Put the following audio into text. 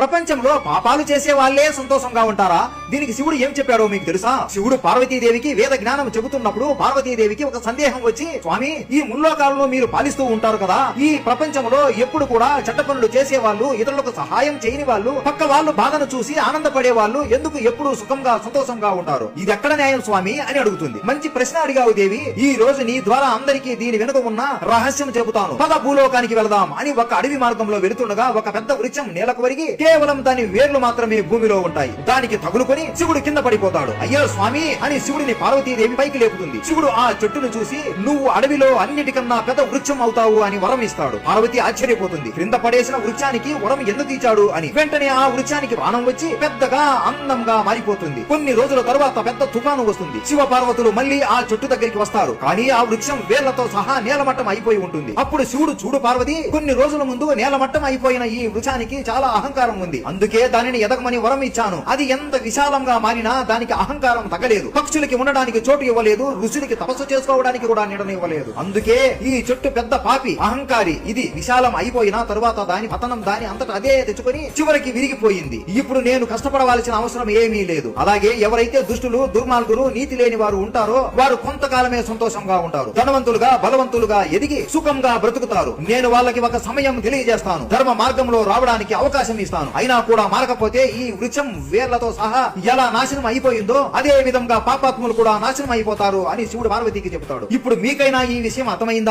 ప్రపంచంలో పాపాలు చేసే వాళ్లే సంతోషంగా ఉంటారా? దీనికి శివుడు ఏం చెప్పాడో మీకు తెలుసా? శివుడు పార్వతీదేవికి వేద జ్ఞానం చెబుతున్నప్పుడు పార్వతీదేవికి ఒక సందేహం వచ్చి, స్వామి, ఈ ముల్లోకాలను మీరు పాలిస్తూ ఉంటారు కదా, ఈ ప్రపంచంలో ఎప్పుడు కూడా చెడ్డ పనులు చేసే వాళ్ళు, ఇతరులకు సహాయం చేయని వాళ్ళు, పక్క వాళ్ళు బాధను చూసి ఆనందపడే వాళ్ళు ఎందుకు ఎప్పుడు సుఖంగా సంతోషంగా ఉంటారు? ఇది ఎక్కడ న్యాయం స్వామి అని అడుగుతుంది. మంచి ప్రశ్న అడిగావు దేవి. ఈ రోజు నీ ద్వారా అందరికీ దీని వెనుక ఉన్న రహస్యం చెబుతాను. పద భూలోకానికి వెళదాం అని ఒక అడవి మార్గంలో వెళుతుండగా ఒక పెద్ద వృక్షం నేలకు వరిగి కేవలం దాని వేర్లు మాత్రమే భూమిలో ఉంటాయి. దానికి తగులుకొని శివుడు కింద పడిపోతాడు. అయ్యో స్వామి అని శివుడిని పార్వతీదేవి పైకి లేపుతుంది. శివుడు ఆ చెట్టును చూసి, నువ్వు అడవిలో అన్నిటికన్నా పెద్ద వృక్షం అవుతావు అని వరం ఇస్తాడు. పార్వతి ఆశ్చర్యపోతుంది. క్రింద పడేసిన వృక్షానికి వరం ఎందుకు ఇచ్చాడు అని. వెంటనే ఆ వృక్షానికి బాణం వచ్చి పెద్దగా అందంగా మారిపోతుంది. కొన్ని రోజుల తరువాత పెద్ద తుఫాను వస్తుంది. శివ పార్వతులు మళ్ళీ ఆ చెట్టు దగ్గరికి వస్తారు. కానీ ఆ వృక్షం వేళ్లతో సహా నేలమట్టం అయిపోయి ఉంటుంది. అప్పుడు శివుడు, చూడు పార్వతి, కొన్ని రోజుల ముందు నేలమట్టం అయిపోయిన ఈ వృక్షానికి చాలా అహంకారం ఉంది. అందుకే దానిని ఎదగమని వరం ఇచ్చాను. అది ఎంత విశాలంగా మారినా దానికి అహంకారం తగ్గలేదు. పక్షులకి ఉండడానికి చోటు ఇవ్వలేదు. ఋషులకి తపస్సు చేసుకోవడానికి కూడా నీడను ఇవ్వలేదు. అందుకే ఈ చెట్టు పెద్ద పాపి, అహంకారి. ఇది విశాలం అయిపోయిన తరువాత దాని పతనం దాని అంతటా అదే తెచ్చుకొని చివరికి విరిగిపోయింది. ఇప్పుడు నేను కష్టపడవలసిన అవసరం ఏమీ లేదు. అలాగే ఎవరైతే దుష్టులు, దుర్మార్గులు, నీతి లేని వారు ఉంటారో వారు కొంతకాలమే సంతోషంగా ఉంటారు. ధనవంతులుగా, బలవంతులుగా ఎదిగి సుఖంగా బ్రతుకుతారు. నేను వాళ్ళకి ఒక సమయం తెలియజేస్తాను. ధర్మ మార్గంలో రావడానికి అవకాశం ఇస్తాను. అయినా కూడా మారకపోతే ఈ వృక్షం వేర్లతో సహా ఎలా నాశనం అయిపోయిందో అదే విధంగా పాపాత్ములు కూడా నాశనం అయిపోతారు అని శివుడు పార్వతికి చెబుతాడు. ఇప్పుడు మీకైనా ఈ విషయం అర్థమైందా?